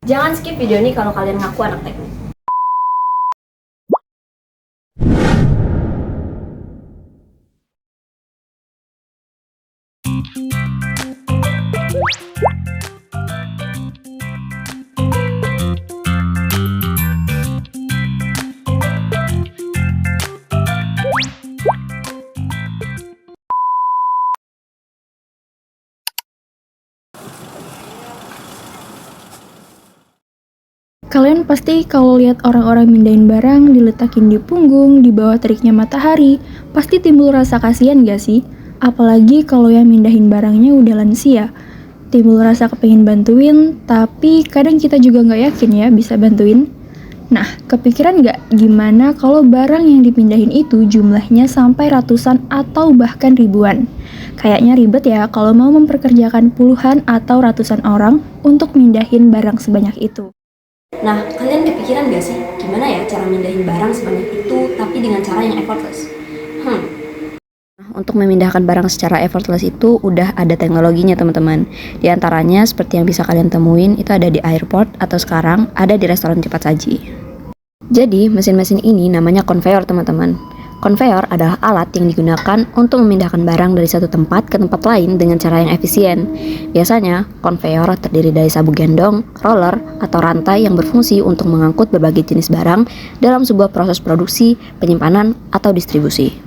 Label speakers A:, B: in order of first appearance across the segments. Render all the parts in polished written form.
A: Jangan skip video ini kalau kalian ngaku anak teknik.
B: Kalian pasti kalau lihat orang-orang mindahin barang diletakin di punggung, di bawah teriknya matahari, pasti timbul rasa kasihan gak sih? Apalagi kalau yang mindahin barangnya udah lansia. Timbul rasa kepengen bantuin, tapi kadang kita juga nggak yakin ya bisa bantuin. Nah, kepikiran nggak gimana kalau barang yang dipindahin itu jumlahnya sampai ratusan atau bahkan ribuan? Kayaknya ribet ya kalau mau memperkerjakan puluhan atau ratusan orang untuk mindahin barang sebanyak itu.
A: Nah, kalian kepikiran gak sih gimana ya cara mindahin barang sebanyak itu tapi dengan cara yang effortless?
C: Untuk memindahkan barang secara effortless itu udah ada teknologinya teman-teman. Di antaranya seperti yang bisa kalian temuin itu ada di airport atau sekarang ada di restoran cepat saji. Jadi mesin-mesin ini namanya conveyor teman-teman. Conveyor adalah alat yang digunakan untuk memindahkan barang dari satu tempat ke tempat lain dengan cara yang efisien. Biasanya, conveyor terdiri dari sabuk gendong, roller, atau rantai yang berfungsi untuk mengangkut berbagai jenis barang dalam sebuah proses produksi, penyimpanan, atau distribusi.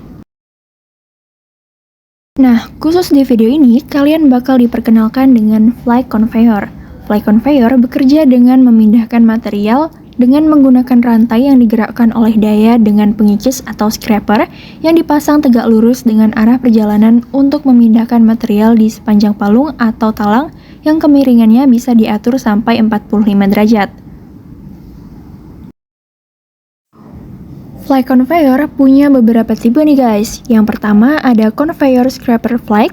B: Nah, khusus di video ini, kalian bakal diperkenalkan dengan fly conveyor. Fly conveyor bekerja dengan memindahkan material dengan menggunakan rantai yang digerakkan oleh daya dengan pengikis atau scraper yang dipasang tegak lurus dengan arah perjalanan untuk memindahkan material di sepanjang palung atau talang yang kemiringannya bisa diatur sampai 45 derajat. Fly conveyor punya beberapa tipe nih guys. Yang pertama ada conveyor scraper flag.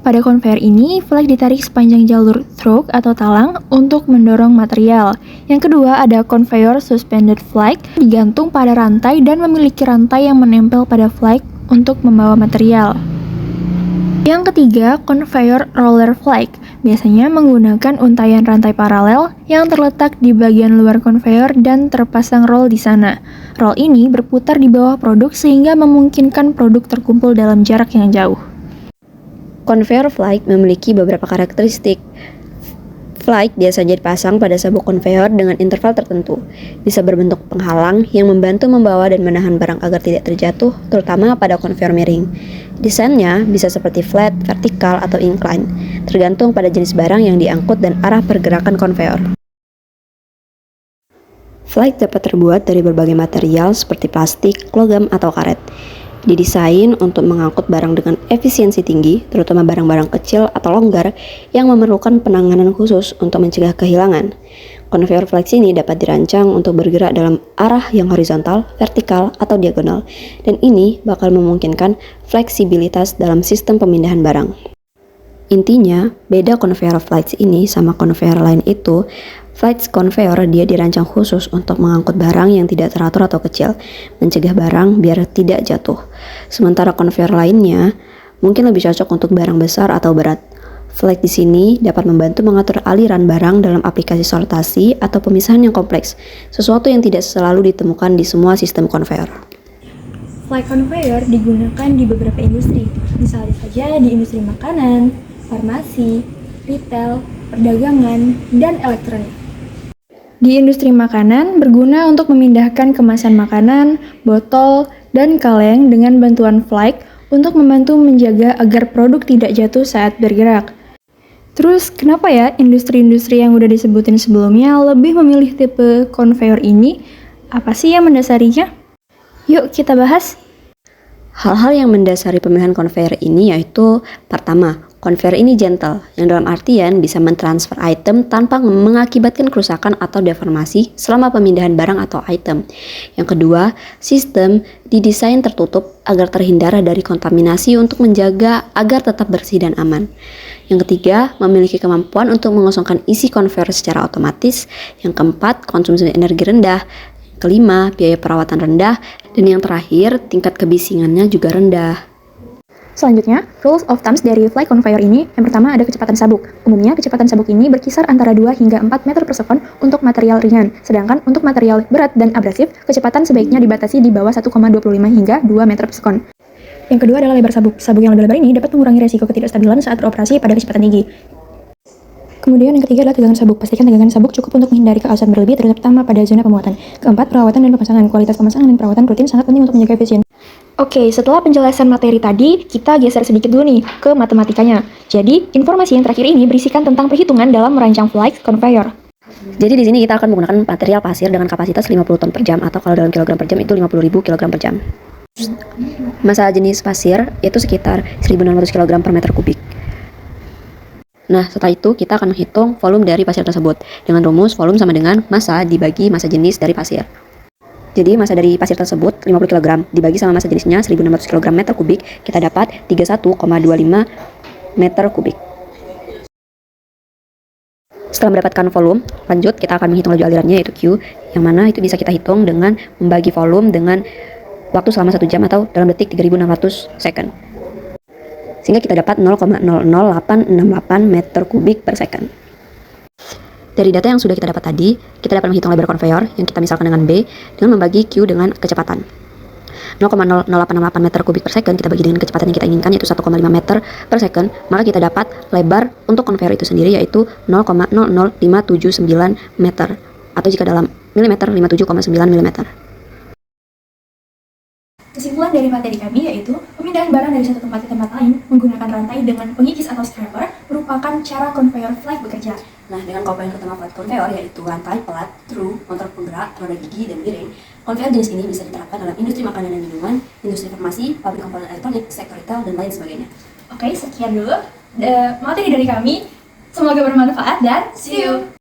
B: Pada conveyor ini, flag ditarik sepanjang jalur stroke atau talang untuk mendorong material. Yang kedua ada conveyor suspended flag, digantung pada rantai dan memiliki rantai yang menempel pada flag untuk membawa material. Yang ketiga, conveyor roller flag. Biasanya menggunakan untayan rantai paralel yang terletak di bagian luar conveyor dan terpasang roll di sana. Roll ini berputar di bawah produk sehingga memungkinkan produk terkumpul dalam jarak yang jauh.
C: Conveyor flight memiliki beberapa karakteristik. Flight biasanya dipasang pada sabuk conveyor dengan interval tertentu. Bisa berbentuk penghalang yang membantu membawa dan menahan barang agar tidak terjatuh, terutama pada conveyor miring. Desainnya bisa seperti flat, vertikal, atau incline, tergantung pada jenis barang yang diangkut dan arah pergerakan conveyor. Flight dapat terbuat dari berbagai material seperti plastik, logam, atau karet. Didesain untuk mengangkut barang dengan efisiensi tinggi, terutama barang-barang kecil atau longgar yang memerlukan penanganan khusus untuk mencegah kehilangan. Conveyor flex ini dapat dirancang untuk bergerak dalam arah yang horizontal, vertikal, atau diagonal, dan ini bakal memungkinkan fleksibilitas dalam sistem pemindahan barang. Intinya, beda conveyor flights ini sama conveyor lain itu, flights conveyor dia dirancang khusus untuk mengangkut barang yang tidak teratur atau kecil, mencegah barang biar tidak jatuh. Sementara conveyor lainnya mungkin lebih cocok untuk barang besar atau berat. Flight di sini dapat membantu mengatur aliran barang dalam aplikasi sortasi atau pemisahan yang kompleks, sesuatu yang tidak selalu ditemukan di semua sistem conveyor.
B: Fly conveyor digunakan di beberapa industri, misalnya saja di industri makanan, farmasi, retail, perdagangan, dan elektronik. Di industri makanan, berguna untuk memindahkan kemasan makanan, botol, dan kaleng dengan bantuan flag untuk membantu menjaga agar produk tidak jatuh saat bergerak. Terus, kenapa ya industri-industri yang udah disebutin sebelumnya lebih memilih tipe conveyor ini? Apa sih yang mendasarinya? Yuk kita bahas!
C: Hal-hal yang mendasari pemilihan conveyor ini yaitu, pertama, conveyor ini gentle, yang dalam artian bisa mentransfer item tanpa mengakibatkan kerusakan atau deformasi selama pemindahan barang atau item. Yang kedua, sistem didesain tertutup agar terhindar dari kontaminasi untuk menjaga agar tetap bersih dan aman. Yang ketiga, memiliki kemampuan untuk mengosongkan isi conveyor secara otomatis. Yang keempat, konsumsi energi rendah. Kelima, biaya perawatan rendah. Dan yang terakhir, tingkat kebisingannya juga rendah.
B: Selanjutnya, rules of thumbs dari flight conveyor ini, yang pertama ada kecepatan sabuk. Umumnya, kecepatan sabuk ini berkisar antara 2 hingga 4 meter per sekon untuk material ringan. Sedangkan untuk material berat dan abrasif, kecepatan sebaiknya dibatasi di bawah 1,25 hingga 2 meter per sekon. Yang kedua adalah lebar sabuk. Sabuk yang lebih lebar ini dapat mengurangi resiko ketidakstabilan saat beroperasi pada kecepatan tinggi. Kemudian yang ketiga adalah tegangan sabuk. Pastikan tegangan sabuk cukup untuk menghindari keausan berlebih, terutama pada zona pemuatan. Keempat, perawatan dan pemasangan. Kualitas pemasangan dan perawatan rutin sangat penting untuk menjaga efisiensi. Oke, setelah penjelasan materi tadi, kita geser sedikit dulu nih ke matematikanya. Jadi, informasi yang terakhir ini berisikan tentang perhitungan dalam merancang flight conveyor.
C: Jadi di sini kita akan menggunakan material pasir dengan kapasitas 50 ton per jam atau kalau dalam kilogram per jam itu 50.000 kg per jam. Massa jenis pasir itu sekitar 1.600 kg per meter kubik. Nah, setelah itu kita akan menghitung volume dari pasir tersebut dengan rumus volume sama dengan massa dibagi massa jenis dari pasir. Jadi massa dari pasir tersebut 50 kg dibagi sama massa jenisnya 1.600 kg meter kubik, kita dapat 31,25 meter kubik. Setelah mendapatkan volume, lanjut kita akan menghitung laju alirannya yaitu Q, yang mana itu bisa kita hitung dengan membagi volume dengan waktu selama 1 jam atau dalam detik 3.600 second. Sehingga kita dapat 0,00868 meter kubik per second. Dari data yang sudah kita dapat tadi, kita dapat menghitung lebar konveyor yang kita misalkan dengan B dengan membagi Q dengan kecepatan. 0,0868 meter kubik per second kita bagi dengan kecepatan yang kita inginkan yaitu 1,5 meter per second, maka kita dapat lebar untuk konveyor itu sendiri yaitu 0,00579 meter atau jika dalam milimeter 57,9 mm.
B: Kesimpulan dari materi kami yaitu pemindahan barang dari satu tempat ke tempat lain menggunakan rantai dengan pengikis atau scraper merupakan cara conveyor flight bekerja.
A: Nah, dengan komponen utama flight conveyor yaitu rantai, pelat, truk, motor penggerak, roda gigi, dan miring, konveyor jenis ini bisa diterapkan dalam industri makanan dan minuman, industri farmasi, pabrik komponen elektronik, sektor retail, dan lain sebagainya.
B: Oke, sekian dulu materi dari kami. Semoga bermanfaat dan see you!